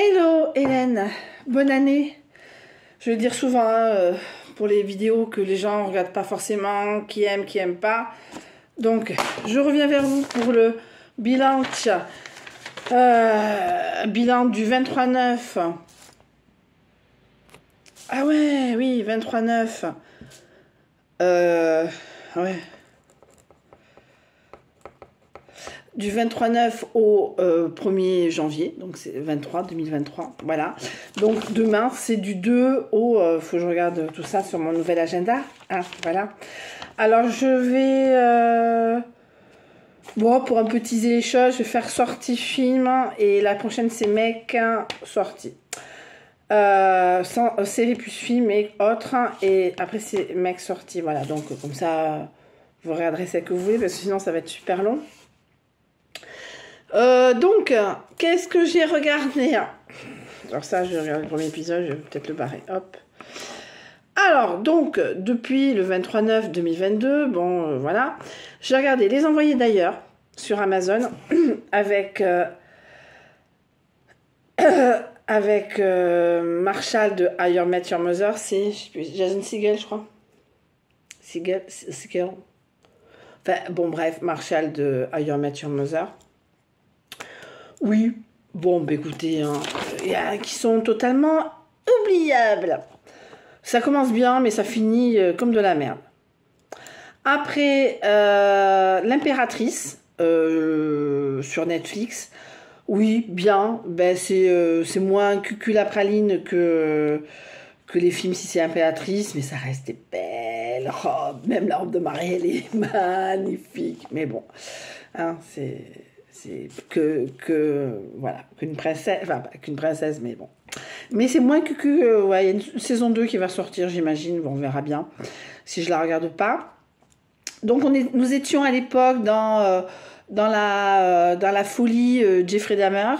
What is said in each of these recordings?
Hello Hélène, bonne année. Je vais dire souvent pour les vidéos que les gens ne regardent pas forcément, qui aiment pas. Donc je reviens vers vous pour le bilan, bilan du 23/9. Ah ouais, oui, 23/9. Ouais. Du 23/9 au 1er janvier, donc c'est 2023, voilà. Donc demain, c'est du 2 au... faut que je regarde tout ça sur mon nouvel agenda. Hein, voilà. Alors je vais... bon, pour un peu teaser les choses, je vais faire sortie film et la prochaine c'est mec sortie. Série plus film et autres, et après c'est mec sortie, voilà. Donc comme ça, vous regarderez celle que vous voulez parce que sinon ça va être super long. Donc, qu'est-ce que j'ai regardé? Alors ça, je regarde le premier épisode, je vais peut-être le barrer, hop. Alors, donc, depuis le 23/9/2022, bon, voilà, j'ai regardé Les Envoyés d'ailleurs, sur Amazon, avec Marshall de How I Met Your Mother, c'est Jason Segel, je crois. Segel. Enfin, bon, bref, Marshall de How I Met Your Mother. Oui, bon, bah écoutez, qui sont totalement oubliables. Ça commence bien, mais ça finit comme de la merde. Après, L'Impératrice, sur Netflix. Oui, bien. Ben, c'est moins cuculapraline que les films si c'est Impératrice, mais ça reste des belles robes. Même la robe de mariée, elle est magnifique. Mais bon, hein, c'est voilà, qu'une princesse, enfin pas qu'une princesse, mais bon. Mais c'est moins cucu, ouais, il y a une saison 2 qui va sortir, j'imagine, bon, on verra bien si je la regarde pas. Donc nous étions à l'époque dans la folie Jeffrey Dahmer.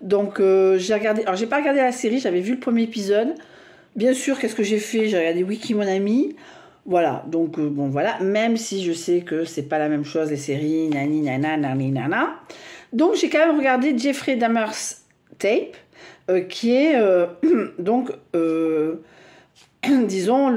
Donc j'ai regardé, alors j'ai pas regardé la série, j'avais vu le premier épisode. Bien sûr, qu'est-ce que j'ai fait? J'ai regardé Wiki mon ami. Voilà, donc bon voilà, même si je sais que c'est pas la même chose les séries, nani nana, nani nana. Donc j'ai quand même regardé Jeffrey Dahmer's Tape, qui est donc, disons,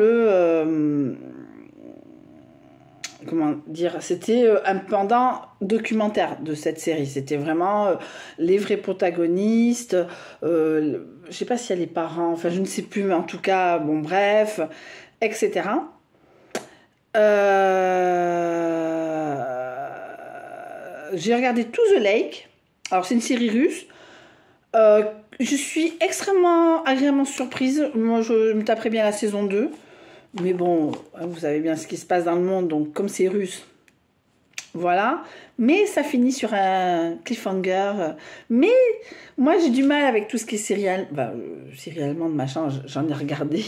comment dire, c'était un pendant documentaire de cette série. C'était vraiment les vrais protagonistes, je sais pas s'il y a les parents, enfin je ne sais plus, mais en tout cas, bon bref, etc. J'ai regardé To the Lake. Alors c'est une série russe. Je suis extrêmement agréablement surprise. Moi je me taperais bien la saison 2. Mais bon, vous savez bien ce qui se passe dans le monde, donc comme c'est russe, voilà. Mais ça finit sur un cliffhanger. Mais moi j'ai du mal avec tout ce qui est série allemande, machin, j'en ai regardé.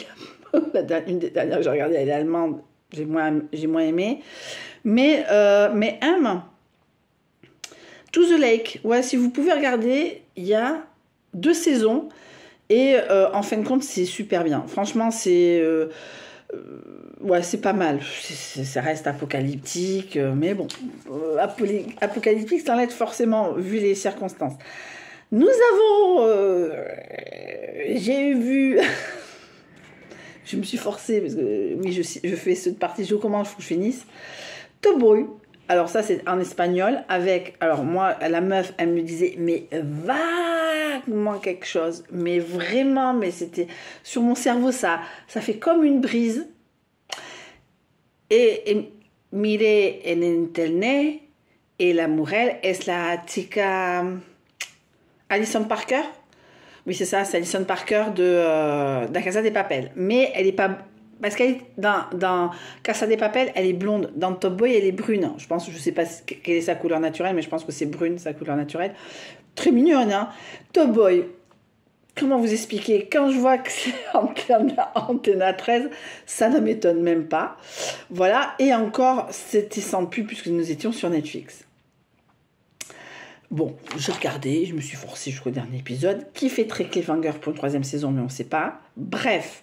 Une des dernières que j'ai regardées, elle est allemande. J'ai moins aimé. Mais To the Lake, ouais, si vous pouvez regarder, il y a 2 saisons. Et en fin de compte, c'est super bien. Franchement, ouais, c'est pas mal. Ça reste apocalyptique, mais bon, apocalyptique sans l'être forcément, vu les circonstances. Nous avons... j'ai vu... je me suis forcée, parce que oui, je fais cette partie, je commence, il faut que je finisse. Top Boy. Alors ça, c'est en espagnol, avec... Alors moi, la meuf, elle me disait, mais vaguement quelque chose. Mais vraiment, mais c'était... Sur mon cerveau, ça fait comme une brise. Et miré en internet, et la mujer es la chica... Alison Parker. Oui, c'est ça, c'est Alison Parker de La Casa de Papel. Mais elle est pas... Parce qu'elle est dans Casa de Papel, elle est blonde. Dans Top Boy, elle est brune. Je pense, je sais pas quelle est sa couleur naturelle, mais je pense que c'est brune, sa couleur naturelle. Très mignonne, hein. Top Boy. Comment vous expliquer? Quand je vois que c'est Antena 13, ça ne m'étonne même pas. Voilà. Et encore, c'était sans pub puisque nous étions sur Netflix. Bon, j'ai regardé, je me suis forcée jusqu'au dernier épisode, qui fait très cliffhanger pour une 3e saison, mais on ne sait pas. Bref.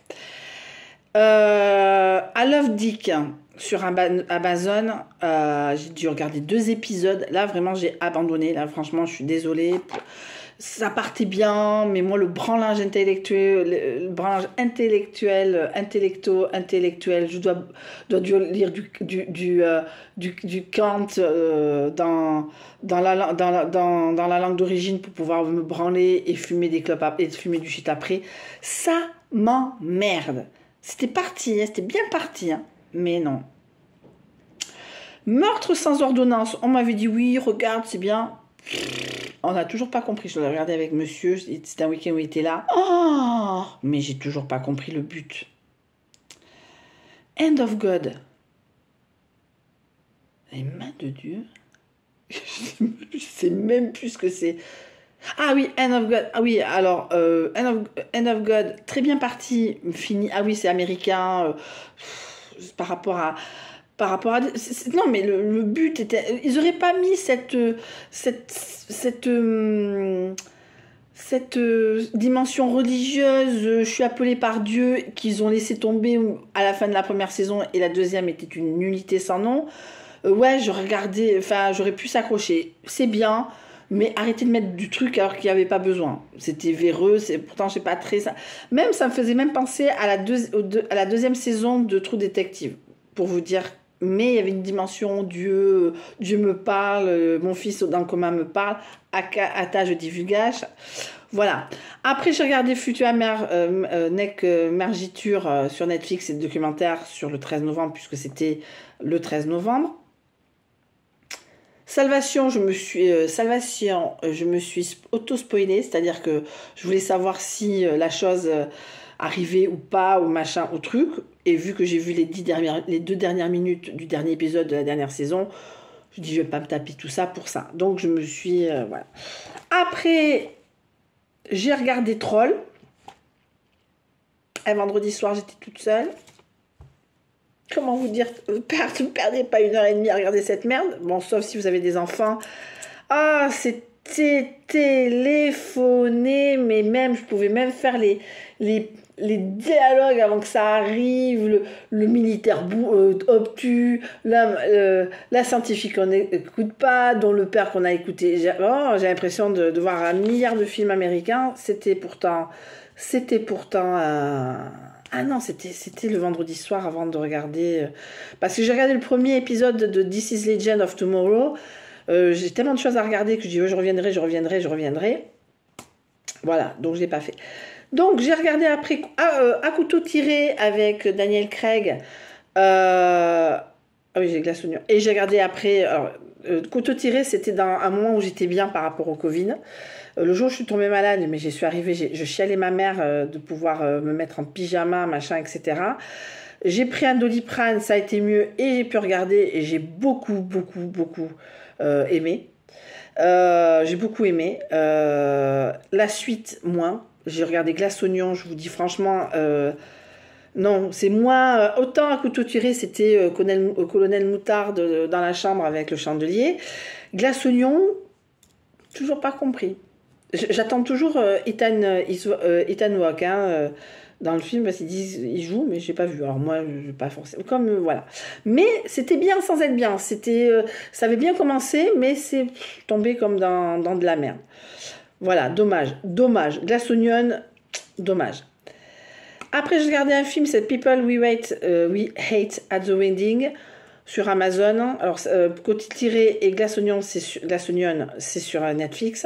I Love Dick sur Amazon, j'ai dû regarder 2 épisodes. Là, vraiment, j'ai abandonné. Là, franchement, je suis désolée. ça partait bien, mais moi, le branlage intellectuel, je dois lire du Kant dans la langue d'origine pour pouvoir me branler et fumer des clopes et fumer du shit après. Ça m'emmerde. C'était parti, hein, c'était bien parti, hein, mais non. Meurtre sans ordonnance, on m'avait dit oui, regarde, c'est bien. On n'a toujours pas compris. Je l'ai regardé avec monsieur, c'était un week-end où il était là. Oh, mais j'ai toujours pas compris le but. End of God. Les mains de Dieu. Je sais même plus ce que c'est. Ah oui, End of God. Ah oui, alors, End of God, très bien parti, fini. Ah oui, c'est américain. Par rapport à... non, mais le but était... Ils n'auraient pas mis cette dimension religieuse, je suis appelé par Dieu, qu'ils ont laissé tomber à la fin de la première saison, et la deuxième était une nullité sans nom. Ouais, j'aurais pu s'accrocher. C'est bien, mais arrêtez de mettre du truc alors qu'il n'y avait pas besoin. C'était véreux, pourtant je sais pas très... Même, ça me faisait même penser à la deuxième saison de True Detective, pour vous dire. Mais il y avait une dimension Dieu me parle, mon fils dans le coma me parle, Ata je divulgage. Voilà. Après, j'ai regardé Futur Mergiture sur Netflix, c'est le documentaire sur le 13 novembre, puisque c'était le 13 novembre. Salvation, je me suis auto-spoilée, c'est-à-dire que je voulais savoir si la chose arrivait ou pas, ou machin, ou truc. Et vu que j'ai vu les 2 dernières minutes du dernier épisode de la dernière saison, je dis je vais pas me taper tout ça pour ça. Donc je me suis... voilà. Après, j'ai regardé Troll. Un vendredi soir, j'étais toute seule. Comment vous dire, ne perdez pas 1h30 à regarder cette merde. Bon, sauf si vous avez des enfants. Ah, c'était téléphoné, mais même, je pouvais même faire les dialogues avant que ça arrive, le militaire obtus, la scientifique qu'on n'écoute pas, dont le père qu'on a écouté. J'ai l'impression de voir un milliard de films américains. C'était pourtant ah non, c'était le vendredi soir avant de regarder... parce que j'ai regardé le premier épisode de This is Legend of Tomorrow. J'ai tellement de choses à regarder que je dis je reviendrai. Voilà, donc je l'ai pas fait. Donc j'ai regardé après à couteau tiré avec Daniel Craig. Ah oui, j'ai Glace Oignon. Et j'ai regardé après... Alors, couteau tiré, c'était dans un moment où j'étais bien par rapport au Covid. Le jour où je suis tombée malade, mais j'y suis arrivée, je chialais ma mère de pouvoir me mettre en pyjama, machin, etc. J'ai pris un Doliprane, ça a été mieux, et j'ai pu regarder, et j'ai beaucoup aimé. J'ai beaucoup aimé. La suite, moins. J'ai regardé Glace Oignon, je vous dis franchement... non, c'est moins... autant à couteau tiré, c'était Colonel Moutarde dans la chambre avec le chandelier. Glace Oignon, toujours pas compris. J'attends toujours Ethan Hawke dans le film, parce qu'ils disent il joue, mais j'ai pas vu. Alors moi, je pas forcément... Comme, voilà. Mais c'était bien sans être bien. Ça avait bien commencé, mais c'est tombé comme dans de la merde. Voilà, dommage. Glace Onion, dommage. Après, j'ai regardé un film, c'est People We Hate at the Wedding sur Amazon. Alors, côté tiré et Glace Onion, c'est sur Netflix.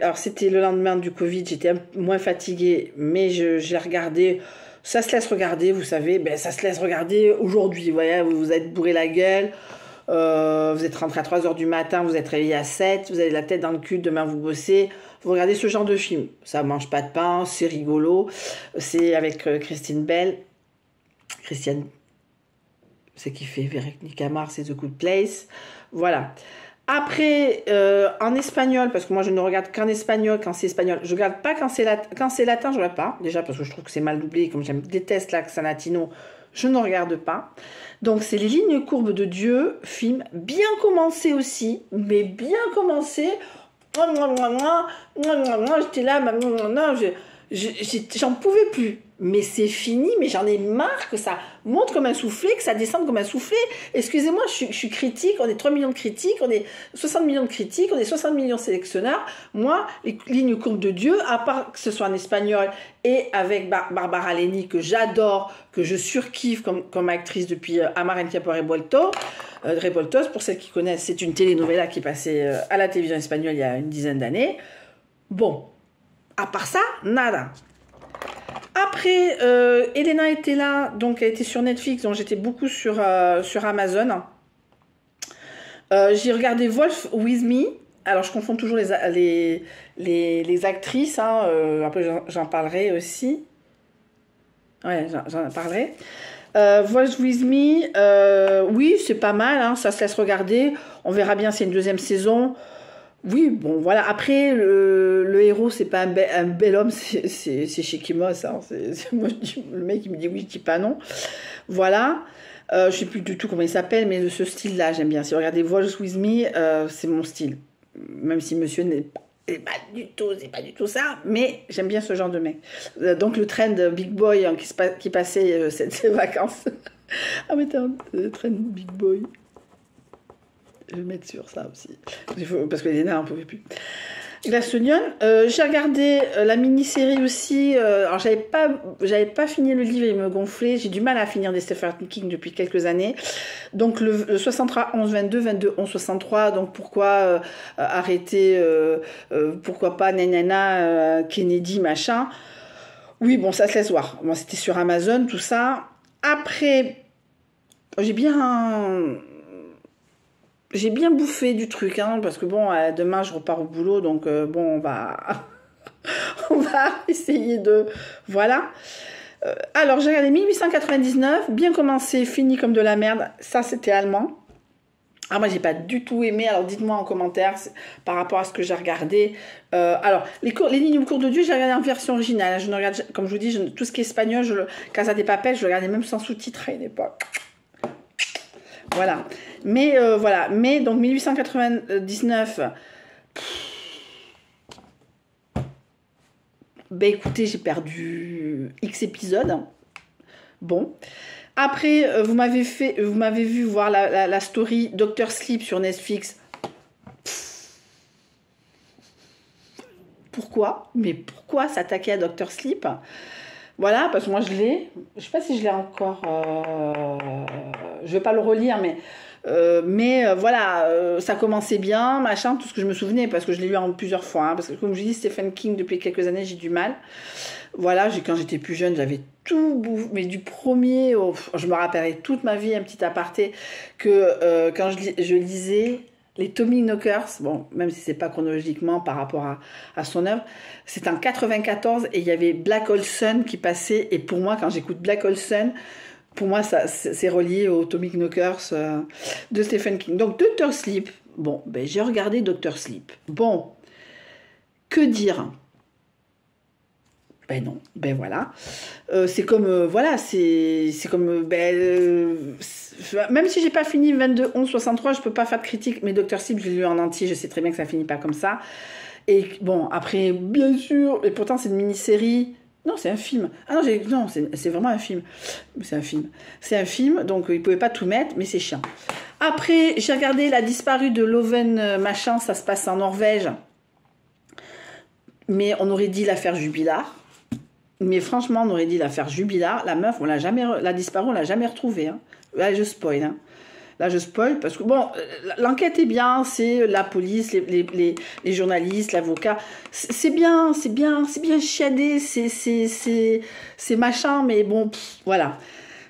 Alors, c'était le lendemain du Covid, j'étais moins fatiguée, mais j'ai regardé. Ça se laisse regarder, vous savez, ça se laisse regarder aujourd'hui. Vous voyez, vous êtes bourré la gueule, vous êtes rentré à 3h du matin, vous êtes réveillé à 7, vous avez la tête dans le cul, demain vous bossez. Vous regardez ce genre de film. Ça mange pas de pain, c'est rigolo. C'est avec Christiane Bell. Christiane, c'est qui fait Véronique Mars, c'est The Good Place. Voilà. Après, en espagnol, parce que moi je ne regarde qu'en espagnol quand c'est espagnol. Je regarde pas quand c'est latin, je regarde pas. Déjà parce que je trouve que c'est mal doublé. Comme déteste l'accent latino, je ne regarde pas. Donc c'est Les Lignes courbes de Dieu, film bien commencé aussi, mais bien commencé. J'étais là, j'en pouvais plus. mais c'est fini, mais j'en ai marre que ça monte comme un soufflé, que ça descende comme un soufflé. Excusez-moi, je suis critique, on est 3 millions de critiques, on est 60 millions de critiques, on est 60 millions de sélectionneurs. Moi, les lignes courbes de Dieu, à part que ce soit en espagnol et avec Barbara Leni, que j'adore, que je surkiffe comme actrice depuis Amar en Tiempo Revoltos, pour celles qui connaissent, c'est une telenovela qui passait à la télévision espagnole il y a une dizaine d'années. Bon, à part ça, nada. Après, Elena était là, donc elle était sur Netflix, donc j'étais beaucoup sur Amazon. J'ai regardé Wolf With Me. Alors, je confonds toujours les actrices. Hein, après, j'en parlerai aussi. Ouais, j'en parlerai. Wolf With Me, oui, c'est pas mal. Hein, ça se laisse regarder. On verra bien s'il y a une deuxième saison. Oui, bon, voilà. Après, le héros, c'est pas un bel homme, c'est chez Kimos. Hein. Moi, le mec, il me dit oui, je dis pas non. Voilà. Je sais plus du tout comment il s'appelle, mais ce style-là, j'aime bien. Si vous regardez Waltz With Me, c'est mon style. Même si monsieur c'est pas du tout ça, mais j'aime bien ce genre de mec. Donc, le trend Big Boy hein, qui passait ces vacances. Ah, mais t'es un trend Big Boy. Je vais mettre sur ça aussi. Parce que les nains, on ne pouvait plus. Glass Onion. J'ai regardé la mini-série aussi. Alors, j'avais pas fini le livre, il me gonflait. J'ai du mal à finir des Stephen King depuis quelques années. Donc, le 63, 11, 22, 22, 11, 63. Donc, pourquoi arrêter pourquoi pas nanana, Kennedy, machin. Oui, bon, ça se laisse voir. Bon, c'était sur Amazon, tout ça. Après, j'ai bien bouffé du truc, hein, parce que bon, demain je repars au boulot, donc bon, on va essayer de... Voilà. Alors, j'ai regardé 1899, bien commencé, fini comme de la merde. Ça, c'était allemand. Ah, moi, j'ai pas du tout aimé. Alors, dites-moi en commentaire par rapport à ce que j'ai regardé. Alors, les lignes cours de Dieu, j'ai regardé en version originale. Je ne regarde, comme je vous dis, tout ce qui est espagnol, Casa de Papel, je le regardais même sans sous-titres à une époque. Voilà. Mais voilà. Mais donc 1899. Ben écoutez, j'ai perdu X épisodes. Bon. Après, vous m'avez vu voir la story Dr. Sleep sur Netflix. Pourquoi? Mais pourquoi s'attaquer à Dr. Sleep? Voilà, parce que moi je l'ai. Je sais pas si je l'ai encore. Je vais pas le relire, mais voilà, ça commençait bien, machin, tout ce que je me souvenais, parce que je l'ai lu en plusieurs fois. Hein, parce que comme je dis, Stephen King, depuis quelques années, j'ai du mal. Voilà, quand j'étais plus jeune, j'avais tout bouffé, mais du premier, je me rappellerai toute ma vie, un petit aparté, que quand je lisais les Tommy Knockers, bon, même si c'est pas chronologiquement par rapport à son œuvre, c'est en 94 et il y avait Black Hole Sun qui passait, et pour moi, quand j'écoute Black Hole Sun, pour moi, c'est relié aux Tommy Knockers de Stephen King. Donc, Dr. Sleep, bon, ben, j'ai regardé Dr. Sleep. Bon, que dire? Ben non, ben voilà. C'est comme, voilà, c'est comme, même si j'ai pas fini 22, 11, 63, je peux pas faire de critique, mais Dr. Sleep, je l'ai lu en entier, je sais très bien que ça finit pas comme ça. Et bon, après, bien sûr, et pourtant c'est une mini-série. Non, c'est un film. Ah non, c'est vraiment un film. C'est un film. C'est un film, donc ils pouvaient pas tout mettre, mais c'est chiant. Après, j'ai regardé La disparue de Loven machin, ça se passe en Norvège. Mais on aurait dit l'affaire Jubilard. Mais franchement, on aurait dit l'affaire Jubilard. La meuf, la disparue, on l'a jamais retrouvée. Hein. Là, je spoil. Hein. Là, je spoil parce que, bon, l'enquête est bien, c'est la police, les journalistes, l'avocat. C'est bien chiadé, c'est machin, mais bon, voilà.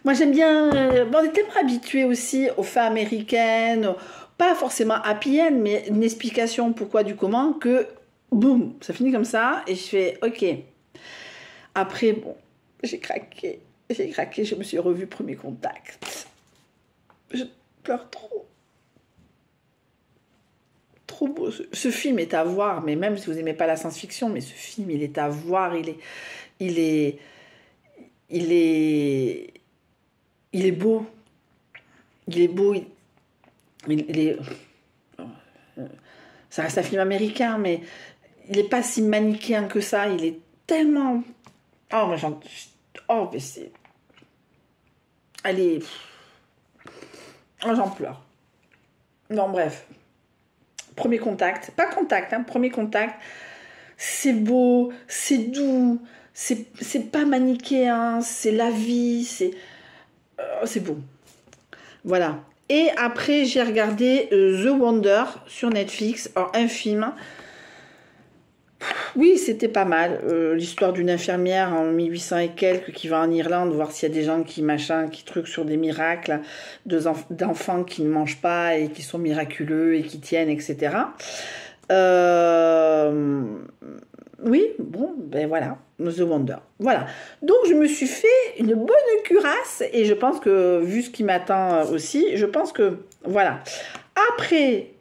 Moi, j'aime bien... on est tellement habitués aussi aux fins américaines, pas forcément happy end, mais une explication pourquoi du comment, que, boum, ça finit comme ça, et je fais, ok. Après, bon, j'ai craqué, je me suis revue Premier Contact. Je pleure trop. Trop beau. Ce film est à voir, mais même si vous n'aimez pas la science-fiction, mais ce film, il est à voir, il est beau. Il est beau. Ça reste un film américain, mais il n'est pas si manichéen que ça. Il est tellement... Oh, mais c'est... Allez, oh, j'en pleure. Non, bref. Premier contact. Pas contact, hein, premier contact. C'est beau, c'est doux, c'est pas manichéen, c'est la vie, c'est beau. Voilà. Et après, j'ai regardé The Wonder sur Netflix. Alors, un film. Oui, c'était pas mal. L'histoire d'une infirmière en 1800 et quelques qui va en Irlande voir s'il y a des gens qui truquent sur des miracles, d'enfants qui ne mangent pas et qui sont miraculeux et qui tiennent, etc. Oui, bon, ben voilà, The Wonder. Voilà. Donc, je me suis fait une bonne curasse et je pense que, vu ce qui m'attend aussi, je pense que, voilà. Après,